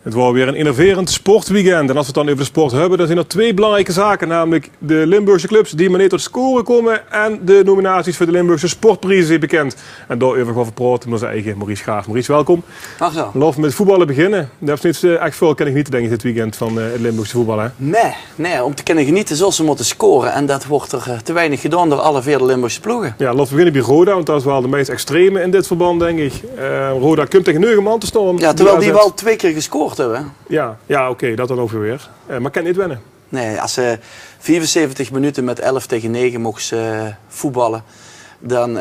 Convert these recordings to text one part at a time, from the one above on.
Het was weer een innoverend sportweekend. En als we het dan over de sport hebben, dan zijn er twee belangrijke zaken. Namelijk de Limburgse clubs die maar niet tot scoren komen. En de nominaties voor de Limburgse sportprijzen zijn bekend. En daarover gaan we praten met onze eigen Maurice Graaf. Maurice, welkom. Ach zo. Laten we met voetballen beginnen. Daar heeft niet echt veel kunnen genieten, denk ik, dit weekend van het Limburgse voetbal. Hè? Nee, om te kunnen genieten zullen ze moeten scoren. En dat wordt er te weinig gedaan door alle vier Limburgse ploegen. Ja, laten we beginnen bij Roda, want dat is wel de meest extreme in dit verband, denk ik. Roda komt tegen Neugeman te staan. Ja, terwijl die wel 2 keer gescoord hebben. Ja, oké, dat dan ook weer. Maar kan niet winnen. Nee, als ze 74 minuten met 11 tegen 9 mochten voetballen, dan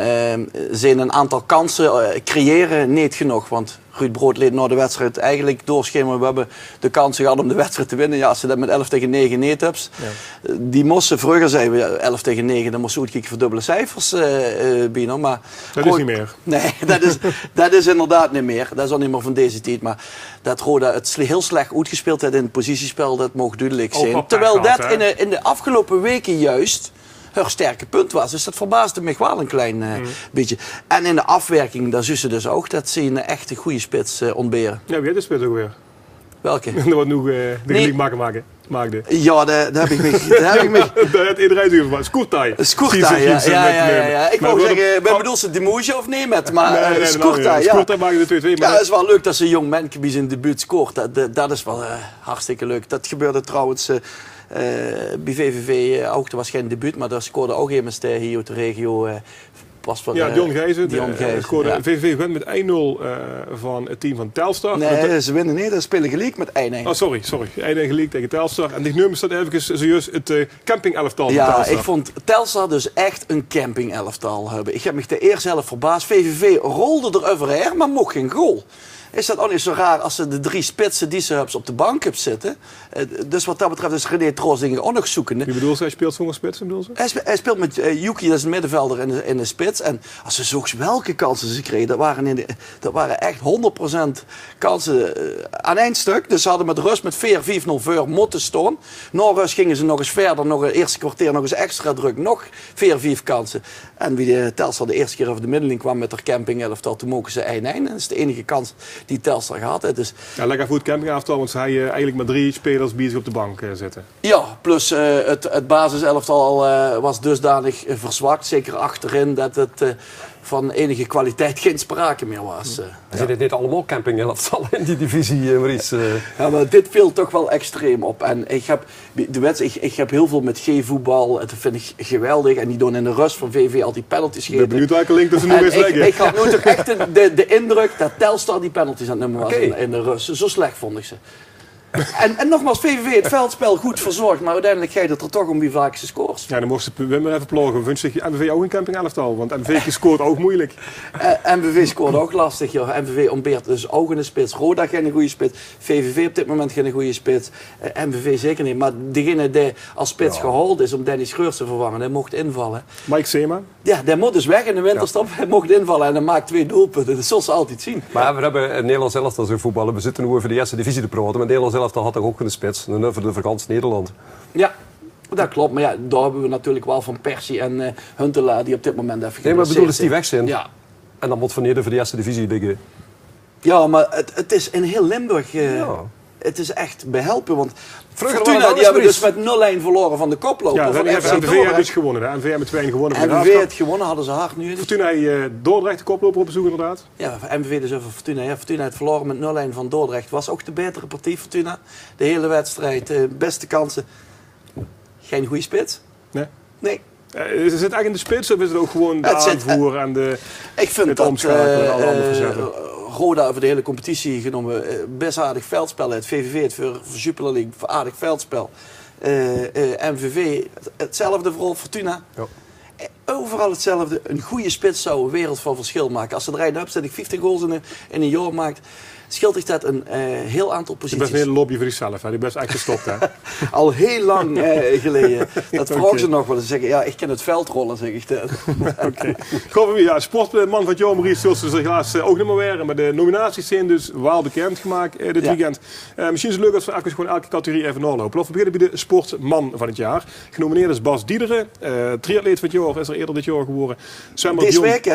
zijn een aantal kansen creëren niet genoeg. Want Ruud Brood liet na de wedstrijd eigenlijk doorschemeren. We hebben de kans gehad om de wedstrijd te winnen. Ja, als je dat met 11 tegen 9 niet hebt. Ja. Die moesten vroeger zijn we 11 tegen 9. Dan moesten we uitkijken voor dubbele cijfers bieden. Maar dat is niet meer. Nee, dat is inderdaad niet meer. Dat is al niet meer van deze tijd. Maar dat Roda het heel slecht uitgespeeld heeft in het positiespel, dat mocht duidelijk zijn. Terwijl dat in de afgelopen weken juist haar sterke punt was. Dus dat verbaasde me wel een klein beetje. En in de afwerking, daar zussen dus ook, dat ze een echte goede spits ontberen. Ja, wie heeft de spits ook weer? Welke? Dat wordt nog de gelijk maakte. Ja, daar heb ik me... Dat heeft iedereen over. Scoortaai. Scoortaai, ja. Ik wou zeggen, bedoel ze de Moesje of nee met, maar Scoortaai, ja. Scoortaai maakte de 2-2. Ja, het is wel leuk dat ze jong man bij zijn debuut scoort. Dat is wel hartstikke leuk. Dat gebeurde trouwens... bij VVV ook, dat was geen debuut, maar daar scoorde ook iemand hier uit de regio. Dion Gijzen. Scoorde VVV wint met 1-0 van het team van Telstar. Nee, ze winnen niet, ze spelen gelijk met 1-1. Oh, sorry. 1-1 gelijk tegen Telstar. En die nummer staat even zojuist het camping-elftal van Telstar. Telstar. Ik vond Telstar dus echt een camping-elftal hebben. Ik heb me de eerste helft verbaasd. VVV rolde er overheen, maar mocht geen goal. Is dat ook niet zo raar als ze de 3 spitsen die ze hebben op de bank hebben zitten? Dus wat dat betreft is René Troosdingen ook nog zoekende. Wie bedoelt ze? Hij speelt zonder spits? Hij speelt met Yuki, dat is een middenvelder in de spits. En als ze zocht welke kansen ze kregen, dat waren echt 100% kansen aan één stuk. Dus ze hadden met rust met 4-5-0 voor moeten staan. Na rust gingen ze nog eens verder, nog een eerste kwartier, nog eens extra druk. Nog 4-5 kansen. En wie de Telstar de eerste keer over de middeling kwam met haar camping-elftal, toen mogen ze 1-1. Dat is de enige kans die Telstar gehad heeft. Dus ja, lekker voor het camping-elftal, want ze hebben eigenlijk maar 3 spelers die op de bank zitten. Ja, plus het basiselftal was dusdanig verzwakt, zeker achterin, dat het van enige kwaliteit geen sprake meer was. Zijn dit niet allemaal camping-elftal in die divisie, Maurice? Ja, maar dit viel toch wel extreem op. En ik heb heel veel met G-voetbal, dat vind ik geweldig. En die doen in de rust van VV al die penalties geven. Ik ben benieuwd welke link tussen nu is leggen. Ik had nu toch echt de indruk dat Telstar die penalties aan het nemen was in de rust. Zo slecht vond ik ze. En nogmaals, VVV het veldspel goed verzorgd, maar uiteindelijk gaat het er toch om wie vaak ze scoort. Ja, dan mocht ze Wim even plogen. Wens zich MVV ook een camping-elftal? Want MVV scoort ook moeilijk. MVV scoort ook lastig. Ja. MVV ontbeert dus ook in de spits. Roda geen goede spits. VVV op dit moment geen goede spits. MVV zeker niet. Maar degene die als spits gehaald is om Danny Schreurs te vervangen, die mocht invallen. Mike Seema? Ja, die moet dus weg in de winterstop. Hij mocht invallen en hij maakt 2 doelpunten. Dat zullen ze altijd zien. Maar we hebben in Nederland zelf als voetballen. We zitten nu over de eerste divisie te praten. Maar Nederland zelf had toch ook een spits. Nu voor de vakantie Nederland. Ja. Dat klopt, maar ja, daar hebben we natuurlijk wel Van Persie en Huntelaar die op dit moment even nee, maar bedoel is die weg zijn. Ja. En dan moet Van Neder voor de eerste divisie liggen. Ja, maar het is in heel Limburg... Het is echt behelpen, want Fortuna die hebben dus met 0-1 verloren van de koploper. Ja, van MVV heeft dus gewonnen. Hè? MVV met 2-1 gewonnen. MVV heeft gewonnen, hadden ze hard nu. Fortuna Dordrecht de koploper op bezoek inderdaad. Ja, MVV dus over Fortuna. Ja, Fortuna heeft verloren met 0-1 van Dordrecht. Was ook de betere partij Fortuna. De hele wedstrijd, beste kansen. Geen goede spits? Nee. Is het echt in de spits of is het ook gewoon de aanvoer en het omschakelen en alle andere verzetten? Roda over de hele competitie genomen. Best aardig veldspel. Het VVV het voor Jupiler League aardig veldspel. MVV hetzelfde voor Fortuna. Ja. Overal hetzelfde. Een goede spits zou een wereld van verschil maken. Als ze er rijden opzet, 15 goals in een jaar maakt, scheelt zich dat een heel aantal posities. Je bent een hele lobby voor jezelf, hè? Die best echt gestopt, hè? Al heel lang geleden. Dat vragen ze nog wel eens. Ze zeggen, ja, ik ken het veld rollen, zeg ik. Oké. Ja, sportman van jou, Maurice, zoals ze helaas ook niet meer waren. Maar de nominaties zijn dus wel bekend gemaakt dit weekend. Misschien is het leuk als we even gewoon elke categorie even doorlopen. Laten we beginnen bij de sportman van het jaar. Genomineerd is Bas Diederen. Triatleet van het jaar is er eerder dit jaar geworden. Zwemmer Deze Dion- week, hè,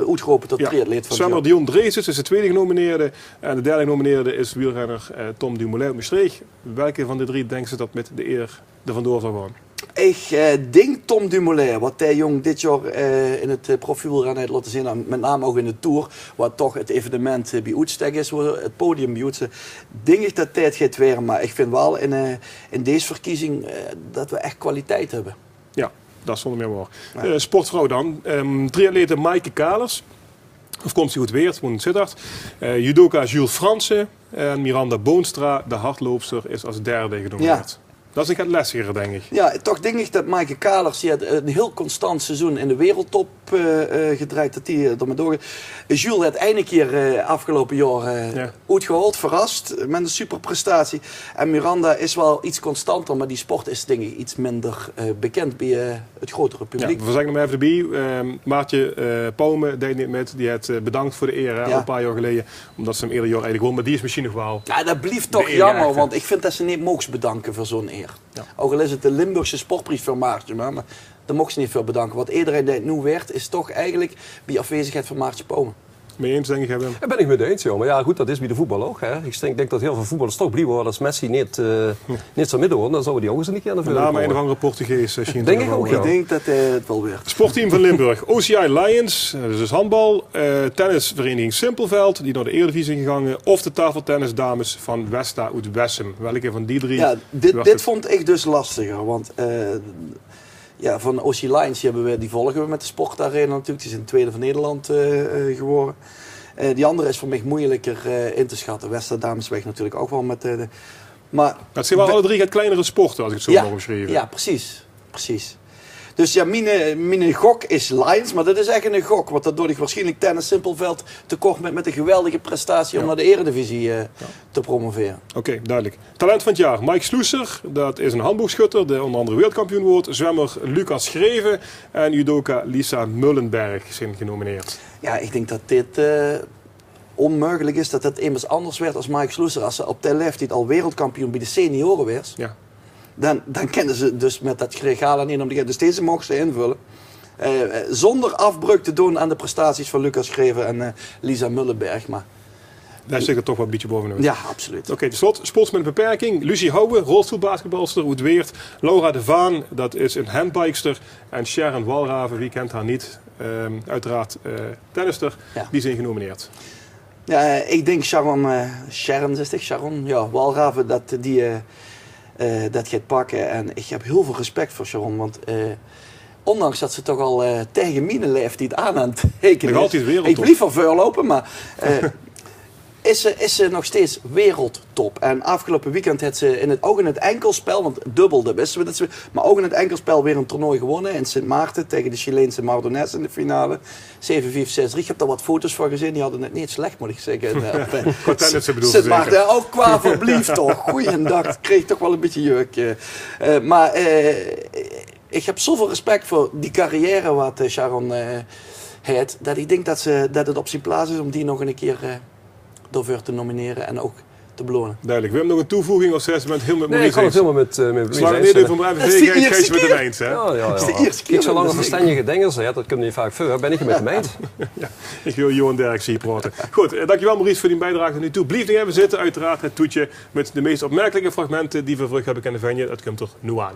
uitgeroepen tot triatleet van het Zwemmer jaar. Dion Dreesens is de tweede genomineerde. En de derde genomineerde is wielrenner Tom Dumoulin uit Maastricht. Welke van de drie denken ze dat met de eer er vandoor zal gaan? Ik denk Tom Dumoulin, wat hij jong dit jaar in het profielrennen heeft laten zien, en met name ook in de Tour, wat toch het evenement bij Oetstek is, het podium bij Oetsen, denk ik dat tijd gaat weer. Maar ik vind wel in deze verkiezing dat we echt kwaliteit hebben. Ja, dat is zonder meer waar. Sportvrouw dan. Triatlete Maaike Kalers. Afkomstig uit Weert, woont in Sittard. Judoka Jules Fransen. En Miranda Boonstra, de hardloopster, is als derde genomineerd. Dat is een gaat lesgeren, denk ik. Ja, toch denk ik dat Maaike Kalers, die had een heel constant seizoen in de wereldtop gedraaid, dat die ermee doorgaat. Jules had eindelijk hier afgelopen jaar uitgehaald, verrast, met een superprestatie. En Miranda is wel iets constanter, maar die sport is denk ik iets minder bekend bij het grotere publiek. Ja, we zeggen hem even erbij. Maartje Pauwme deed niet met. Die had bedankt voor de eer al een paar jaar geleden. Omdat ze hem eerder jaar eigenlijk won. Maar die is misschien nog wel... Ja, dat blijft toch eer jammer, echte. want ik vind dat ze niet mogen bedanken voor zo'n eer. Ja. Ook al is het de Limburgse sportprijs voor Maartje, maar daar mocht ze niet veel bedanken. Wat iedereen dit nu werd, is toch eigenlijk bij afwezigheid van Maartje Pauwme. Mee eens, denk ik, hebben. Daar ben ik met eens, joh. Maar ja, goed, dat is bij de voetbal ook. Hè. Ik denk dat heel veel voetballers toch blij worden als Messi niet zou midden, dan zouden die ook eens een keer aan de Met name een of andere Portugees. Denk ik ook, ja. Ik denk dat het wel werd. Sportteam van Limburg. OCI Lions, dat is dus handbal. Tennisvereniging Simpelveld, die naar de Eredivisie gegaan. Of de tafeltennisdames van Westa uit Wessem. Welke van die drie? Ja, werd dit het? vond ik dus lastiger, want van OC Lions die volgen we met de sportarena natuurlijk. Die zijn tweede van Nederland geworden. Die andere is voor mij moeilijker in te schatten. Wester Damesweg natuurlijk ook wel met maar Het zijn wel alle drie het kleinere sporten, als ik het zo mag omschrijven. ja, precies. Dus ja, mijn gok is Lions, maar dat is echt een gok. Want dat doe ik waarschijnlijk Tennis Simpelveld tekort met een geweldige prestatie om naar de Eredivisie te promoveren. Oké, duidelijk. Talent van het jaar, Mike Sloeser. Dat is een handboogschutter, de onder andere wereldkampioen wordt. Zwemmer Lucas Schreven en judoka Lisa Mullenberg zijn genomineerd. Ja, ik denk dat dit onmogelijk is dat het immers anders werd als Mike Sloeser. Als ze op de leeftijd al wereldkampioen bij de senioren was, Ja. dan kennen ze dus met dat gregalen in om die. Dus deze mogen ze invullen. Zonder afbreuk te doen aan de prestaties van Lucas Schreven en Lisa Mullenberg. Maar Daar zit er toch wel een beetje bovenuit. ja, absoluut. Oké, tot slot, sports met een beperking. Lucie Houwe, rolstoelbasketbalster uit Weert. Laura de Vaan, dat is een handbikester. En Sharon Walraven, wie kent haar niet? Uiteraard tennister. Ja. Die zijn genomineerd. Ja, ik denk Sharon Walraven, dat die dat gaat pakken. En ik heb heel veel respect voor Sharon, want ondanks dat ze toch al tegen mijn leeftijd aan het tekenen Nog altijd wereldtop. Ik blijf er vuil lopen, maar is ze nog steeds wereldtop. En afgelopen weekend had ze in het enkelspel, want dubbel, dat wisten we dat ze, maar ook in het enkelspel weer een toernooi gewonnen in Sint Maarten tegen de Chileense Mardones in de finale. 7-4, 6-3. Ik heb daar wat foto's van gezien, die hadden het niet slecht, moet ik zeggen. Qua tennissen bedoel je Sint zeker? Maarten, ook qua verblief toch. Goeiedag, ik kreeg toch wel een beetje jeuk. Maar ik heb zoveel respect voor die carrière wat Sharon heeft, dat ik denk dat het op zijn plaats is om die nog een keer ervoor te nomineren en ook te belonen. Duidelijk. We hebben nog een toevoeging als 6 heel met Nee, ik kan het helemaal met Slaan we niet van Dat is blijven de vegen, eerste geest met de keer. mijns, hè? Ja. is de eerste keer Kijk, zolang dat er ik- verstandige dingen zijn, dat kunnen niet vaak veel, ben ik het met de meid. Ja, ik wil Johan Derks hier praten. Goed, dankjewel Maurice voor die bijdrage nu toe. Blijf nog even zitten, uiteraard het toetje met de meest opmerkelijke fragmenten die we terug hebben kunnen vinden. Dat komt er nu aan.